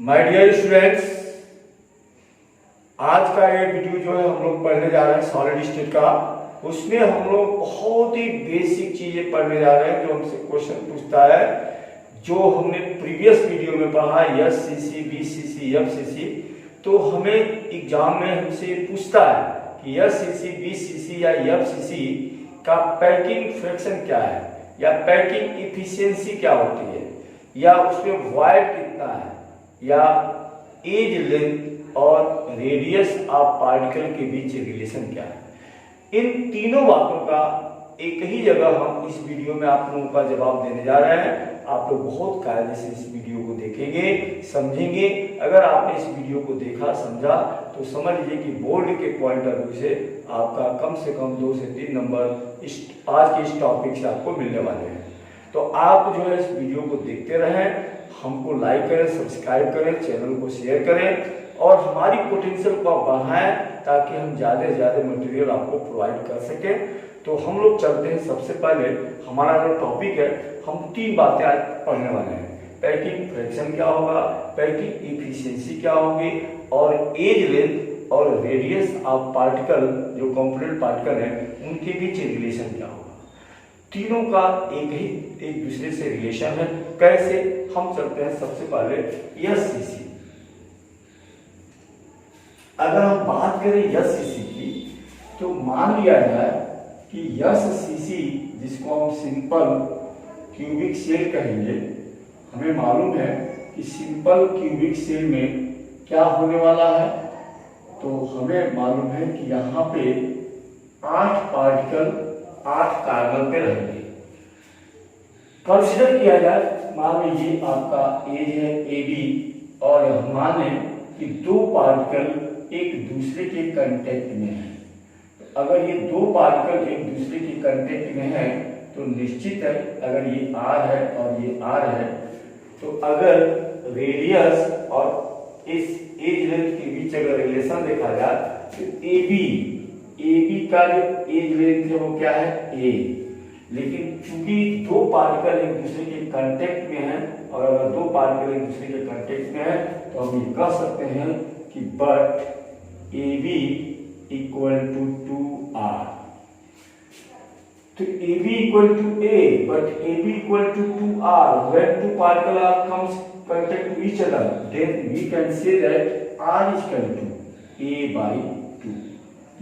My dear students, आज का ये वीडियो जो है हम लोग पढ़ने जा रहे हैं सॉलिड स्टेट का। उसमें हम लोग बहुत ही बेसिक चीजें पढ़ने जा रहे हैं जो हमसे क्वेश्चन पूछता है, जो हमने प्रीवियस वीडियो में पढ़ा एससीसी, बीसीसी, एफसीसी। तो हमें एग्जाम में हमसे पूछता है कि एससीसी, बीसीसी या एफसीसी का पैकिंग फ्रैक्शन क्या है, या पैकिंग इफिशियंसी क्या होती है, या उसमें वॉइड कितना है, या एज लेंथ और रेडियस ऑफ पार्टिकल के बीच रिलेशन क्या है। इन तीनों बातों का एक ही जगह हम इस वीडियो में आप लोगों का जवाब देने जा रहे हैं। आप लोग बहुत कायदे से इस वीडियो को देखेंगे, समझेंगे। अगर आपने इस वीडियो को देखा, समझा, तो समझ लीजिए कि बोर्ड के पॉइंट ऑफ व्यू से आपका कम से कम 2 से 3 नंबर आज के इस टॉपिक से आपको मिलने वाले हैं। तो आप जो है इस वीडियो को देखते रहें, हमको लाइक करें, सब्सक्राइब करें, चैनल को शेयर करें और हमारी पोटेंशियल को बढ़ाएं ताकि हम ज़्यादा से ज़्यादा मटेरियल आपको प्रोवाइड कर सकें। तो हम लोग चलते हैं। सबसे पहले हमारा जो टॉपिक है, हम 3 बातें आज पढ़ने वाले हैं। पैकिंग फ्रैक्शन क्या होगा, पैकिंग इफिशियंसी क्या होगी, और एज लेंथ और रेडियस ऑफ पार्टिकल, जो कंपोनेंट पार्टिकल है उनके बीच रिलेशन क्या होगा। तीनों का एक दूसरे से रिलेशन है। कैसे, हम चलते हैं सबसे पहले एससीसी। अगर हम बात करें एससीसी की, तो मान लिया जाए कि एससीसी, जिसको हम सिंपल क्यूबिक सेल कहेंगे, हमें मालूम है कि सिंपल क्यूबिक सेल में क्या होने वाला है। तो हमें मालूम है कि यहाँ पे 8 पार्टिकल 8 कार्बन पे रहेंगे। कंसिडर किया जाए, मान लीजिए आपका एज है AB, और माने कि 2 पार्टिकल एक दूसरे के कांटेक्ट में है। तो अगर ये 2 पार्टिकल एक दूसरे के कांटेक्ट में है तो निश्चित है, अगर ये R है और ये R है, तो अगर रेडियस और इस एज लेंथ के बीच अगर रिलेशन देखा जाए तो AB का जो एज लेंथ है वो क्या है, A। लेकिन चूंकि 2 पार्टिकल एक दूसरे के कांटेक्ट में हैं, और अगर 2 पार्टिकल एक दूसरे के कांटेक्ट में है तो हम ये कह सकते हैं कि but AB equal to 2R। तो AB equal to A, but AB equal to 2R, when 2 particle comes contact to each other, then we can say that R is equal to A by 2।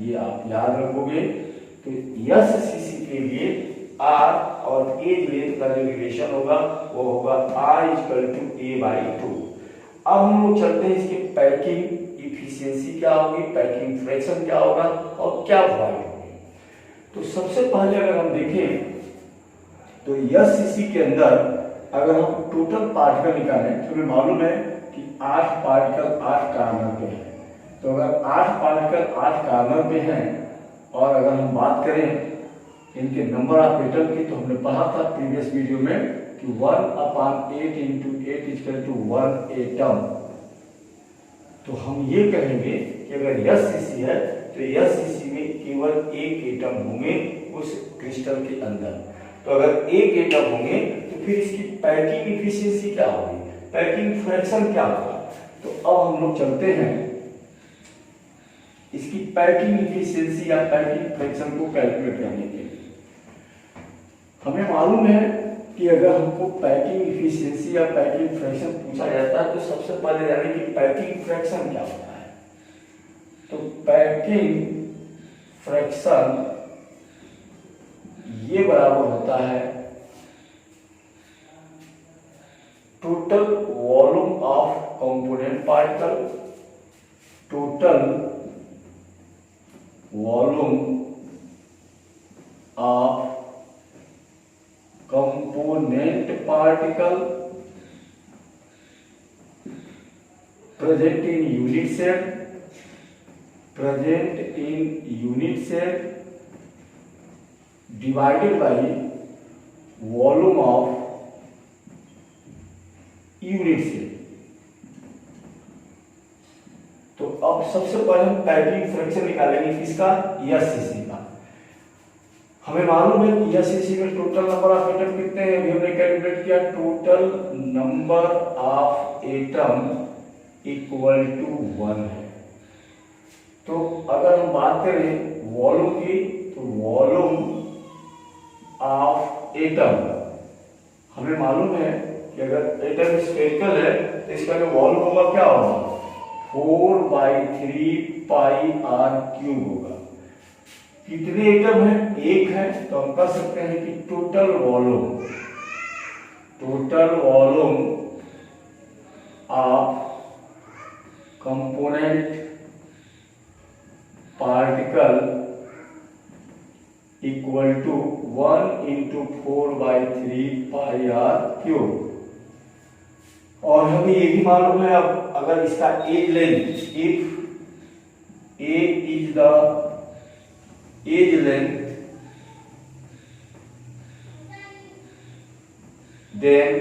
ये आप याद रखोगे। तो SCC के लिए R और as length का जो रिलेशन होगा वो होगा R equal to A by 2। अब हम लोग चलते हैं इसके पैकिंग इफिशियंसी क्या होगी, पैकिंग फ्रैक्शन क्या होगा और क्या वॉइड होगी। तो सबसे पहले अगर हम देखें तो एससीसी के अंदर अगर हम टोटल पार्टिकल निकालें तो हमें मालूम है कि 8 पार्टिकल 8 कार्बन पे हैं। तो अगर 8 पार्टिकल 8 कार्बन पे हैं, और अगर हम बात करें इनके नंबर ऑफ एटम की, तो हमने पढ़ा था प्रीवियस वीडियो में कि 1/8 × 8 इक्वल टू 1 एटम। तो हम ये कहेंगे कि अगर एससीसी है तो एससीसी में केवल 1 एटम होंगे उस क्रिस्टल के अंदर। तो अगर 1 एटम होंगे तो फिर इसकी पैकिंग इफिशियंसी क्या होगी, पैकिंग फ्रैक्शन क्या होगा। तो अब हम लोग चलते हैं इसकी पैकिंग इफिशियंसी या पैकिंग फ्रैक्शन को कैलकुलेट करने के लिए। हमें मालूम है कि अगर हमको पैकिंग इफिशियंसी या पैकिंग फ्रैक्शन पूछा जाता है तो सबसे पहले जाने कि पैकिंग फ्रैक्शन क्या होता है। तो पैकिंग फ्रैक्शन ये बराबर होता है total volume of component particle, total volume of component particle present in unit cell divided by volume of unit cell। तो अब सबसे पहले हम पैकिंग फ्रैक्शन निकालेंगे किसका, एससीसी का। हमें मालूम है कि एससीसी में टोटल नंबर ऑफ एटम कितने हैं, हमने कैलकुलेट किया। Total number of atom equal to 1 है। तो अगर हम बात करें वॉल्यूम की, तो वॉल्यूम ऑफ एटम, हमें मालूम है कि अगर एटम स्फेरिकल है तो इसका जो वॉल्यूम होगा क्या होगा, 4/3 पाई आर क्यूब होगा। कितने एटम है, एक है, तो हम कह सकते हैं कि total volume of component particle equal to 1 into 4/3 pi are cube. और हमें ये भी मालूम है, अब अगर इसका edge length, if A is the edge length, then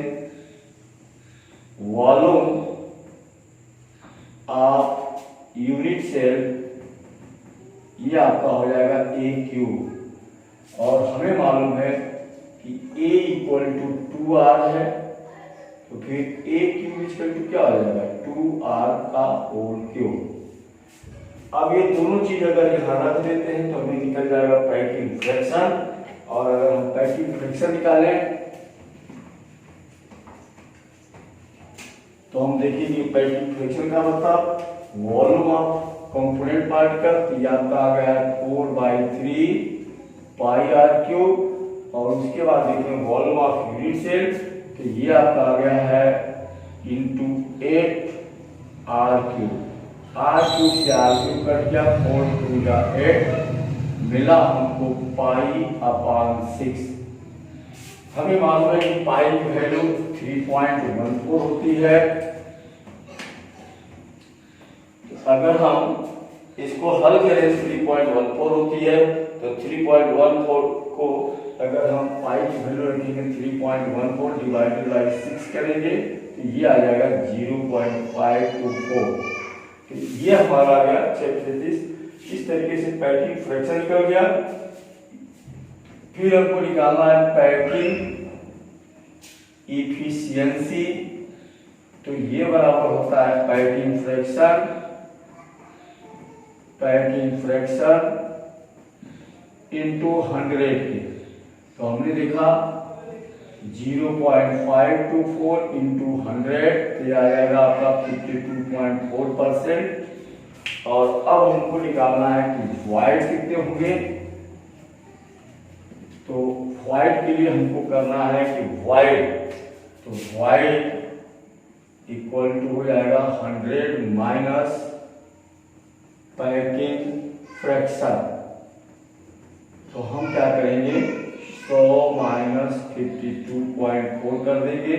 volume of unit cell, ये आपका हो जाएगा ए क्यूब। और हमें मालूम है कि ए इक्वल टू 2r है, तो फिर ए क्यूब इक्वल टू क्या हो जाएगा, 2r का होल क्यूब। अब ये दोनों चीज अगर यहाँ रख देते हैं तो हमें निकल जाएगा पैकिंग फ्रैक्शन। और अगर हम पैकिंग फ्रैक्शन निकालें तो हम देखेंगे पैकिंग फ्रैक्शन का मतलब वॉल्यूम ऑफ कंपोनेंट पार्टिकल, तो ये आपका आ गया है 4/3 पाई आर क्यूब। और उसके बाद देखें वॉल्यूम ऑफ यूनिट सेल, तो ये आपका आ गया है into 8 R cube. R cube से आर क्यूब कट गया, 4 2 जा 8, मिला हमको पाई अपॉन 6। हमें मालूम है कि पाई की वैल्यू 3.14 होती है। अगर हम इसको हल करें, 3.14 होती है, तो 3.14 को अगर हम पाई की वैल्यू रखेंगे 3.14 डिवाइडेड बाई 6 करेंगे तो ये आ जाएगा 0.524। तो ये हमारा आ गया 635। इस तरीके से पैकिंग फ्रैक्शन निकल गया। फिर हमको निकालना है पैकिंग इफिशियंसी, तो ये बराबर होता है पैकिंग फ्रैक्शन इंटू 100 के। तो हमने देखा 0.524 इंटू 100, तो आ जाएगा आपका 52.4%। और अब हमको निकालना है कि वाइड कितने होंगे, तो वाइड के लिए हमको करना है कि वाइड, तो वाइड इक्वल टू हो जाएगा 100 माइनस पैकिंग फ्रैक्शन। तो हम क्या करेंगे, 100 माइनस 52.4 कर देंगे।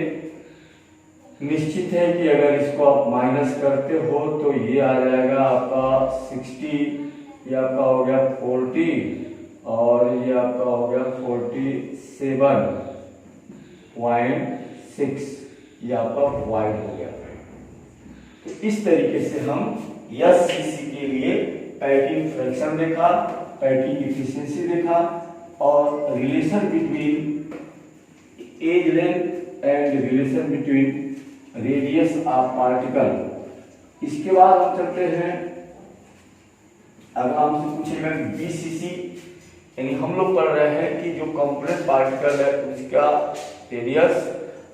निश्चित है कि अगर इसको आप माइनस करते हो तो ये आ जाएगा आपका 60, ये आपका हो गया 40 और ये आपका हो गया 47.6, ये आपका वाइड हो गया। तो इस तरीके से हम एससीसी के लिए पैकिंग फ्रैक्शन देखा, पैकिंग इफिशिएंसी देखा और relation between edge length and relation between radius of particle. इसके बाद हम चलते हैं, अगर हमसे पूछेगा कि बीसीसी, यानी हम लोग पढ़ रहे हैं कि जो कंपोनेंट पार्टिकल है उसका रेडियस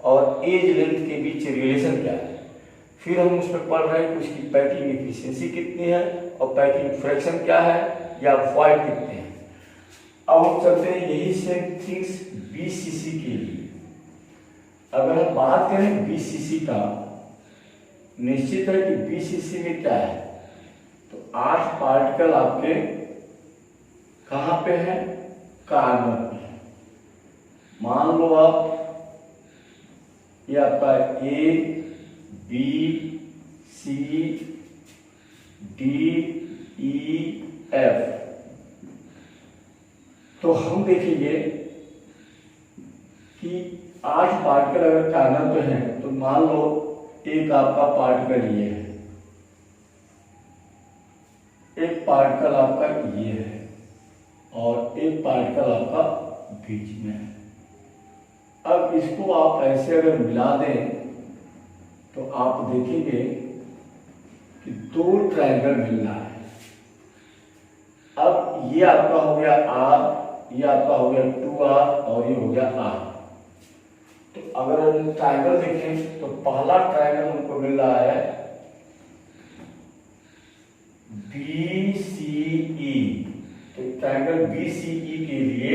और एज लेंथ के बीच रिलेशन क्या है। फिर हम उसमें पढ़ रहे हैं कि उसकी पैकिंग एफिशिएंसी कितनी है और पैकिंग फ्रैक्शन क्या है या वॉइड कितने हैं। अब हम चलते हैं यही सेम थिंग्स बीसीसी के लिए। अगर हम बात करें बीसीसी का, निश्चित है कि बीसीसी में क्या है, तो 8 पार्टिकल आपके कहां पे है, कार्बन पे है। मान लो आप ये आपका A B C D E F. तो हम देखेंगे कि 8 पार्टिकल अगर कार्बन पे हैं तो मान लो एक आपका पार्टिकल ये है, एक पार्टिकल आपका ये है और एक पार्टिकल आपका बीच में है। अब इसको आप ऐसे अगर मिला दें तो आप देखेंगे कि दो ट्रायंगल मिल रहा है। अब ये आपका हो गया आर, ये आपका हो गया 2r और ये हो गया r। तो अगर हम ट्रायंगल देखें तो पहला ट्रायंगल हमको मिल रहा है BCE। तो ट्रायंगल BCE के लिए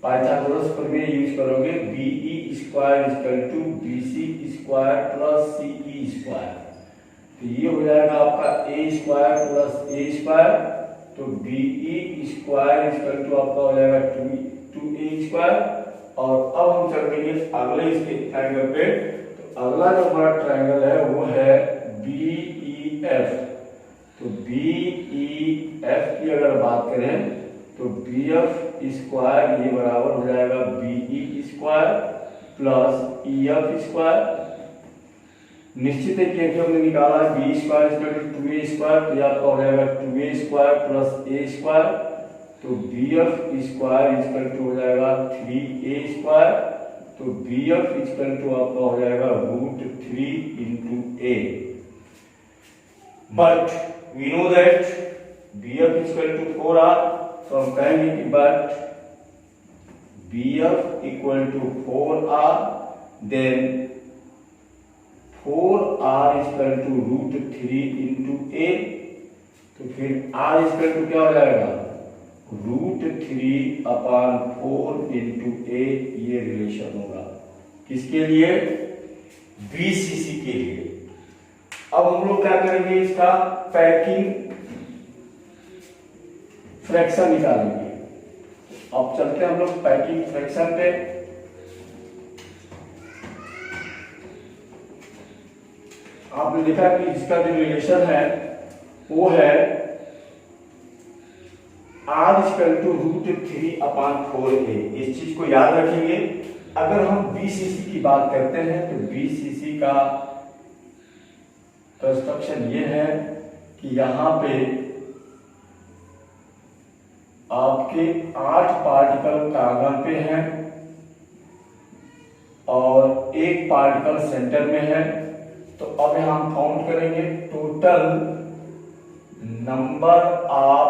पाइथागोरस प्रमेय यूज करोगे, BE square equal to BC square plus CE square. तो ये हो जाएगा आपका A square plus A square. तो BE स्क्वायर इक्वल टू आपका हो जाएगा 2A स्क्वायर। और अब हम चलेंगे अगले इसके ट्रायंगल पे। तो अगला जो हमारा ट्रायंगल है वो है BEF। तो BEF की अगर बात करें तो BF स्क्वायर ये बराबर हो जाएगा BE स्क्वायर प्लस EF स्क्वायर। निश्चित है कि हमने निकाला है B square equal to 2a square. तो ये आपका हो जाएगा 2a square plus a square. तो BF स्क्वायर इक्वल टू हो जाएगा 3a स्क्वायर। तो BF इक्वल टू आपका हो जाएगा √3 into a। But we know that BF equal to 4r। तो हम कहेंगे कि but BF equal to 4r, then 4r equal to √3 into a। तो फिर r इक्वल टू क्या हो जाएगा √3 अपान 4 इंटू a। ये रिलेशन होगा किसके लिए, BCC के लिए। अब हम लोग क्या करेंगे, इसका पैकिंग फ्रैक्शन निकालेंगे। अब चलते हैं हम लोग पैकिंग फ्रैक्शन पे। आपने देखा कि इसका जो रिलेशन है वो है r equal to √3 upon 4a। इस चीज को याद रखेंगे। अगर हम BCC की बात करते हैं तो BCC का कंस्ट्रक्शन ये है कि यहाँ पे आपके 8 पार्टिकल कार्बन पे हैं और एक पार्टिकल सेंटर में है। तो अब यहां हम काउंट करेंगे total number of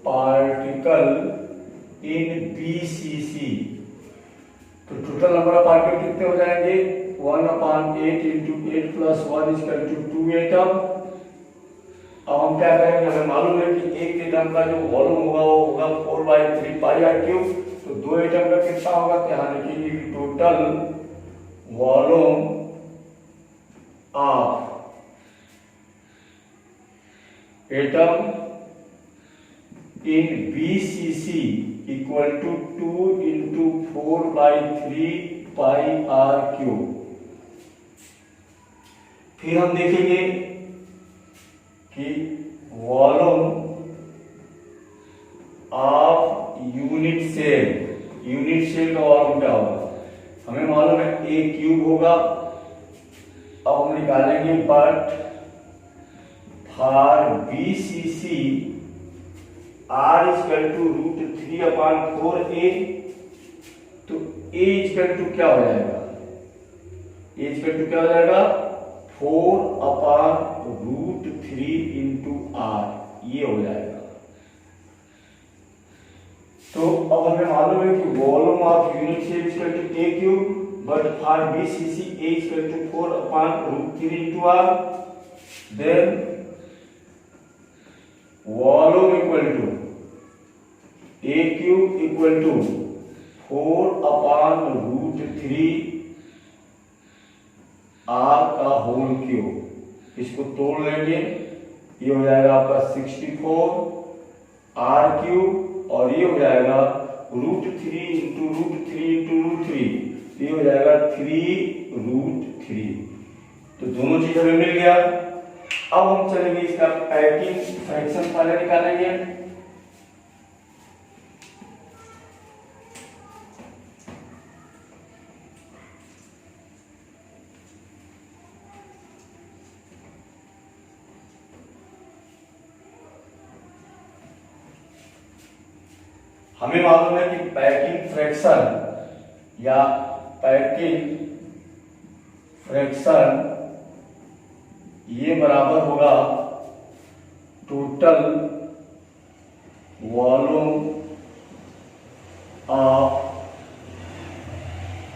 particle in BCC। तो टोटल नंबर ऑफ पार्टिकल कितने हो जाएंगे, 1/8 into 8 plus 1 equal to 2 atom. अब हम क्या करेंगे, हमें मालूम है कि एक एटम का जो वॉल्यूम होगा वो होगा 4/3 पाई आर क्यूब। तो 2 एटम का कितना होगा, तो यहाँ लिखेंगे कि total volume of atom in BCC equal to 2 into 4/3 pi are cube. फिर हम देखेंगे कि वॉल्यूम ऑफ यूनिट सेल का वॉल्यूम क्या होगा, हमें मालूम है A क्यूब होगा। अब हम निकालेंगे but for BCC R equal to √3 upon 4a। तो A इक्वल टू क्या हो जाएगा, A इक्वल टू क्या हो जाएगा 4 अपान √3 इंटू R। ये हो जाएगा। तो अब हमें मालूम है कि volume of unit cell equal to A cube, but for BCC A equal to 4 upon √3 into R। Then volume equal to A cube equal to 4 upon √3 R का होल क्यूब। इसको तोड़ लेंगे, ये हो जाएगा आपका 64 R क्यूब और ये हो जाएगा √3 इंटू √3 इंटू √3। ये हो जाएगा 3√3। तो दोनों चीज हमें मिल गया। अब हम चलेंगे इसका पैकिंग फ्रैक्शन पहले निकालेंगे। हमें मालूम है कि पैकिंग फ्रैक्शन या पैकिंग फ्रैक्शन ये बराबर होगा total volume of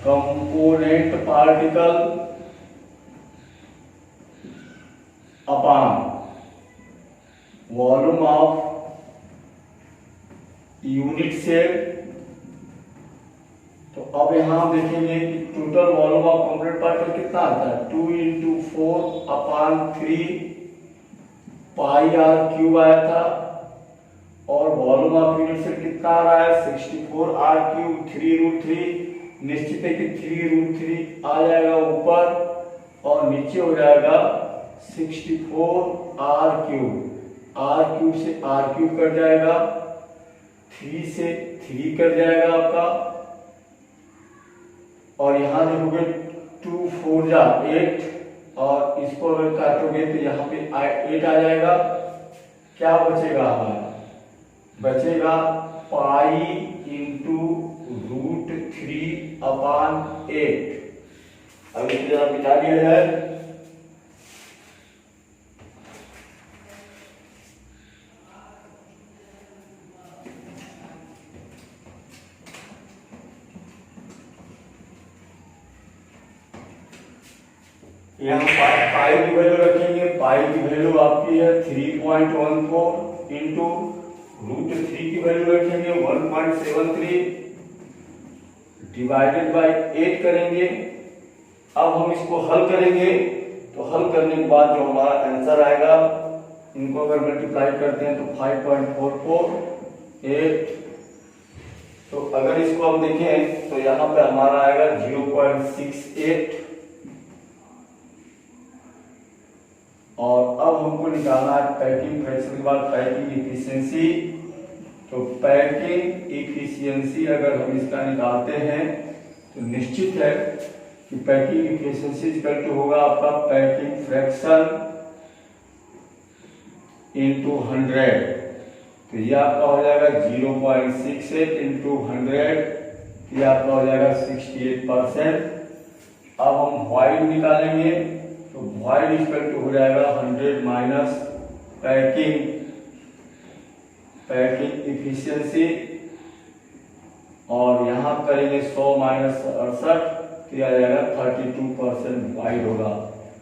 component particle upon volume of unit cell. तो अब यहां हम देखेंगे कि total volume of component particle कितना आता है, 2 × 4/3 पाई आर क्यूब आया था, और वॉल्यूम ऑफ यूनिट सेल कितना आ रहा है 64 आर क्यूब 3√3। निश्चित है कि 3√3 आ जाएगा ऊपर और नीचे हो जाएगा 64 आर क्यूब से आर क्यूब कट जाएगा, 3 से 3 कट जाएगा आपका, और यहां देखोगे 2 4 जा 8, और इसको अगर काटोगे तो यहाँ पे 8 आ जाएगा। क्या बचेगा हमारा, बचेगा पाई × √3/8। अब इसे जरा मिटा दिया जाए। यहाँ पाई की वैल्यू रखेंगे, पाई की वैल्यू आपकी है 3.14 इंटू √3 की वैल्यू रखेंगे 1.73 डिवाइडेड बाय 8 करेंगे। अब हम इसको हल करेंगे, तो हल करने के बाद जो हमारा आंसर आएगा, इनको अगर मल्टीप्लाई करते हैं तो 5.448। तो अगर इसको हम देखें तो यहाँ पे हमारा आएगा 0.68, और अब हमको निकालना है पैकिंग फ्रैक्शन के बाद पैकिंग इफिशियंसी। तो पैकिंग इफिशियंसी अगर हम इसका निकालते हैं तो निश्चित है कि पैकिंग इफिशियंसी इक्वल टू होगा आपका पैकिंग फ्रैक्शन इंटू 100। तो ये आपका हो जाएगा 0.68 इंटू 100, ये आपका हो जाएगा 68%। अब हम वाइड निकालेंगे, तो वाइड इक्वल टू हो जाएगा 100 माइनस पैकिंग इफिशियंसी, और यहां करेंगे 100 माइनस 68, तो यह आ जाएगा 32% वाइड होगा।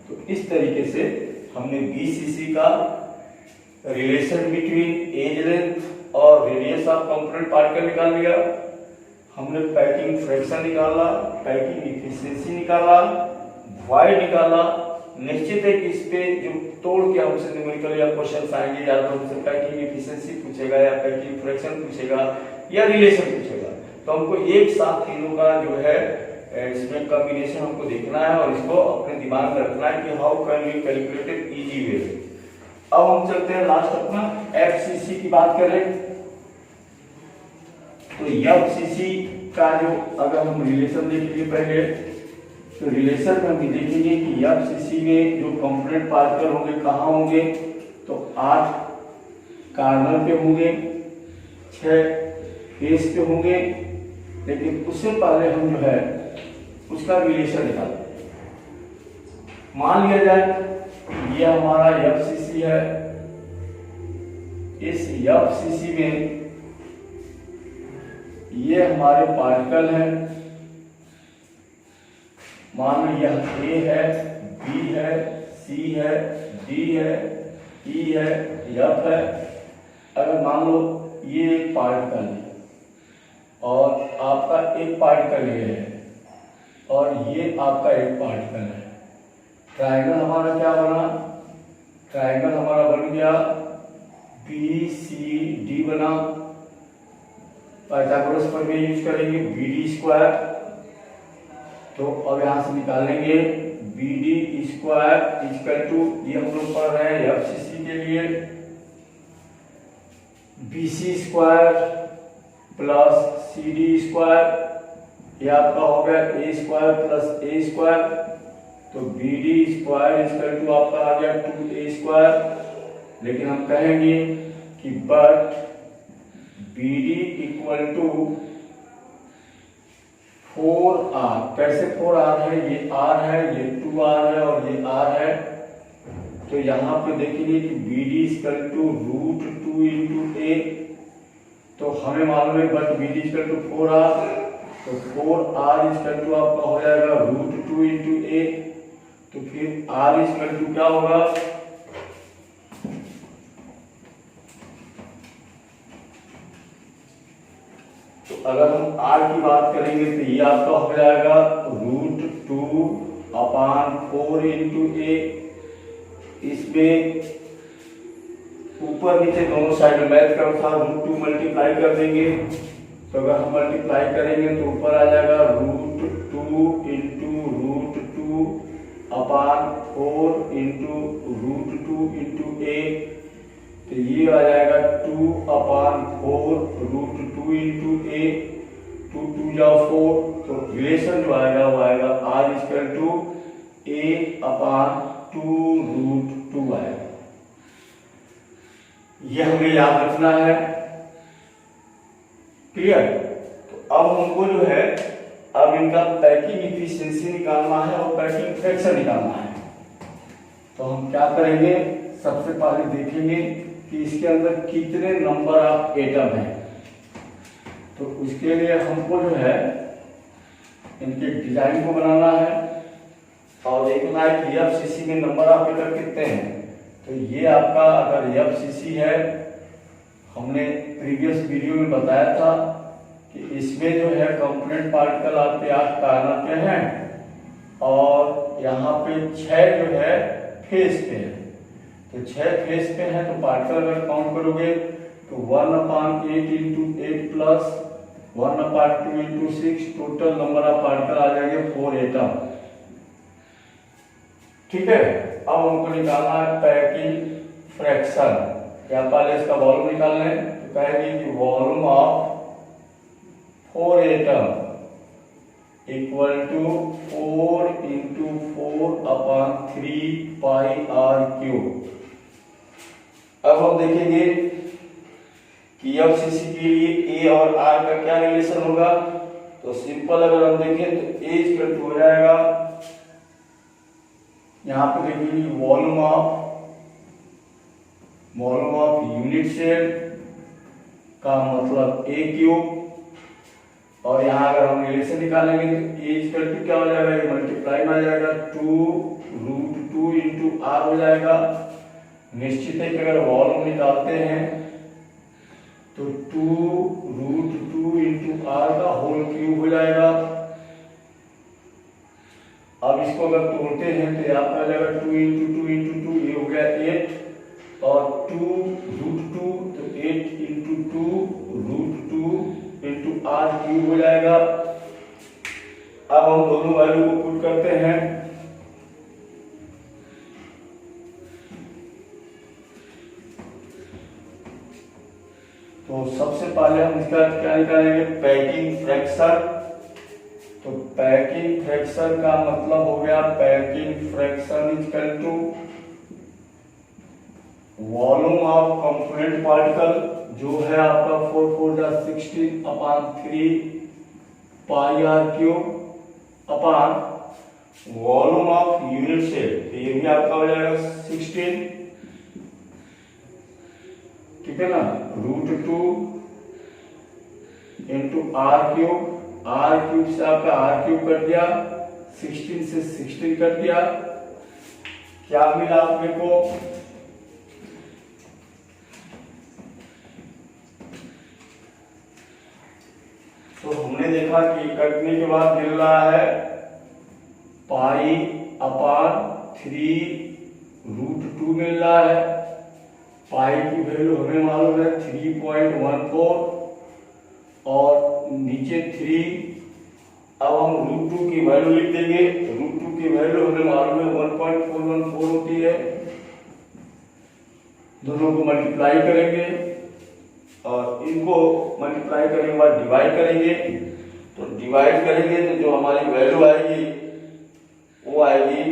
तो इस तरीके से हमने BCC का रिलेशन बिटवीन एज लेंथ और रेडियस ऑफ कंपोनेंट पार्टिकल निकाल लिया। हमने पैकिंग फ्रैक्शन निकाला, पैकिंग इफिशियंसी निकाला, वाइड निकाला। निश्चित है कि इस पे जो तोड़ के हमसे न्यूमेरिकल या क्वेश्चन आएंगे, या तो हमसे पैकिंग इफिशियंसी पूछेगा, या पैकिंग फ्रैक्शन पूछेगा, या रिलेशन पूछेगा, तो हमको एक साथ तीनों का जो है इसमें कॉम्बिनेशन हमको देखना है और इसको अपने दिमाग में रखना है कि how can we calculate it easy way. अब हम चलते हैं लास्ट अपना FCC की बात करें, तो FCC का जो अगर हम रिलेशन देखेंगे पहले, तो रिलेशन में हम देखेंगे कि FCC में जो कंपोनेंट पार्टिकल होंगे कहाँ होंगे, तो 8 कार्बन पे होंगे, 6 फेस पे होंगे। लेकिन उससे पहले हम जो है उसका रिलेशन निकालते हैं। मान लिया जाए ये हमारा FCC है, इस FCC में ये हमारे पार्टिकल हैं, मान लो यह A है, B है, C है, D है, E है, F है। अगर मान लो ये एक पार्टिकल है और आपका एक पार्टिकल ये है और ये आपका एक पार्टिकल है, ट्रायंगल हमारा क्या बना, ट्रायंगल हमारा बन गया BCD बना। पाइथागोरस पर भी यूज करेंगे BD²। तो अब यहां से निकालेंगे BD² इक्वल टू, ये हम लोग पढ़ रहे हैं FCC के लिए, BC² प्लस CD², ये आपका हो गया A² प्लस A²। तो BD² इक्वल टू आपका आ गया 2A²। लेकिन हम कहेंगे कि but BD equal to 4R। कैसे 4R है, ये R है, ये 2R है और ये R है। तो यहाँ पे देखेंगे कि B D equal to root 2 into A, तो हमें मालूम है but B D equal to 4r, तो 4r इक्वल टू आपका हो जाएगा रूट 2 इंटू ए। तो फिर r इक्वल टू क्या होगा, तो अगर हम r की बात करेंगे तो ये आपका हो जाएगा रूट 2 अपान 4 इंटू ए। इसमें ऊपर नीचे दोनों साइड में मैथ का था, रूट 2 मल्टीप्लाई कर देंगे, तो अगर हम मल्टीप्लाई करेंगे तो ऊपर आ जाएगा root 2 into root 2 upon 4 into root 2 into A. तो ये आ जाएगा 2 अपान 4 रूट 2 इंटू ए, 2 2 जा 4, तो रिलेशन जो आएगा वो आएगा R equal to A upon 2 root 2 आएगा। ये हमें याद रखना है, क्लियर। तो अब हमको जो है अब इनका पैकिंग इफिशिएंसी निकालना है और पैकिंग फ्रैक्शन निकालना है। तो हम क्या करेंगे, सबसे पहले देखेंगे कि इसके अंदर कितने नंबर ऑफ एटम है। तो उसके लिए हमको जो है इनके डिजाइन को बनाना है और देखना है कि एफसीसी में नंबर ऑफ एटम कितने हैं। तो ये आपका अगर एफसीसी है, हमने प्रीवियस वीडियो में बताया था कि इसमें जो है कंपोनेंट पार्टिकल आपके 8 कार्नर पे हैं और यहाँ पे 6 जो है फेस पे है। तो 6 फेस पे हैं, तो पार्टिकल अगर काउंट करोगे तो 1/8 into 8 plus 1/2 into 6, total number of particle आ जाएंगे 4 एटम। ठीक है, अब हमको निकालना है पैकिंग फ्रैक्शन। क्या पहले इसका वॉल्यूम निकालना है, तो कहेंगे कि volume of 4 atom equal to 4 into 4 upon 3 pi are cube. अब हम देखेंगे कि एफसीसी के लिए ए और आर का क्या रिलेशन होगा। तो सिंपल अगर हम देखें तो ए इक्वल टू हो जाएगा, यहाँ पे देखेंगे वॉल्यूम ऑफ यूनिट सेल का मतलब ए क्यूब, और यहाँ अगर हम रिलेशन निकालेंगे तो ए इक्वल टू क्या हो जाएगा, ये मल्टीप्लाई में आ जाएगा 2 रूट 2 इंटू आर हो जाएगा। निश्चित है कि अगर वॉल्यूम निकालते हैं तो 2 रूट 2 इंटू आर का होल क्यूब हो जाएगा। अब इसको अगर तोड़ते हैं तो यहाँ पर आ जाएगा 2 इंटू 2 इंटू 2, ये हो गया 8 और 2 रूट 2, तो 8 into 2 root 2 into R cube हो जाएगा। अब हम दोनों वैल्यू को पुट करते हैं, तो सबसे पहले हम इसका क्या निकालेंगे, पैकिंग फ्रैक्शन। तो पैकिंग फ्रैक्शन का मतलब हो गया packing fraction equal to volume of component particle जो है आपका 4 4 जा 16 upon 3 pi are cube upon volume of unit cell, तो ये भी आपका हो जाएगा 16, ठीक है ना, root 2 into R cube. R cube से आपका आर क्यूब कट दिया, 16 से 16 कट दिया, क्या मिला आपने को, तो हमने देखा कि कटने के बाद मिल रहा है पाई अपान 3 रूट 2 मिल रहा है। पाई की वैल्यू हमें मालूम है 3.14 और नीचे 3। अब हम रूट 2 की वैल्यू लिख देंगे, रूट 2 की वैल्यू हमें मालूम है 1.414 होती है। दोनों को मल्टीप्लाई करेंगे और इनको मल्टीप्लाई करने के बाद डिवाइड करेंगे। तो डिवाइड करेंगे तो जो हमारी वैल्यू आएगी वो आएगी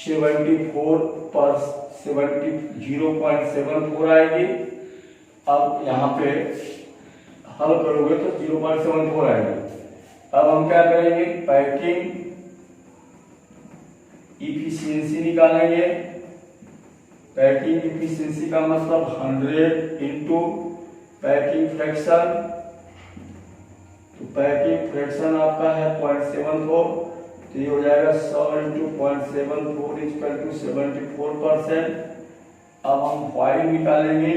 74 पर 0.74 आएगी। अब यहाँ पे हल करोगे तो 0.74 आएगी। अब हम क्या करेंगे, पैकिंग इफिशियंसी निकालेंगे। पैकिंग इफिशियंसी का मतलब 100 इंटू पैकिंग फ्रैक्शन। तो पैकिंग फ्रैक्शन आपका है 0.74, तो ये हो जाएगा 100 इंटू 0.74 इक्वल टू 74%। अब हम वॉइड निकालेंगे,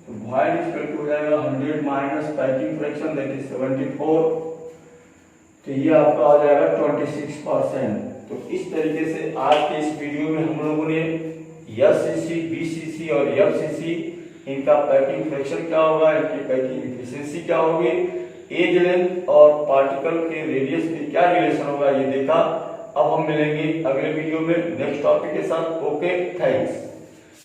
तो वॉइड इक्वल टू हो जाएगा 100 minus packing fraction that is 74, तो ये आपका हो जाएगा 26%। तो इस तरीके से आज के इस वीडियो में हम लोगों ने एससीसी, बीसीसी और एफसीसी इनका पैकिंग फ्रैक्शन क्या होगा, इनकी पैकिंग एफिशिएंसी क्या होगी, एज लेंथ और पार्टिकल के रेडियस में क्या रिलेशन होगा ये देखा। अब हम मिलेंगे अगले वीडियो में नेक्स्ट टॉपिक के साथ। Okay, thanks.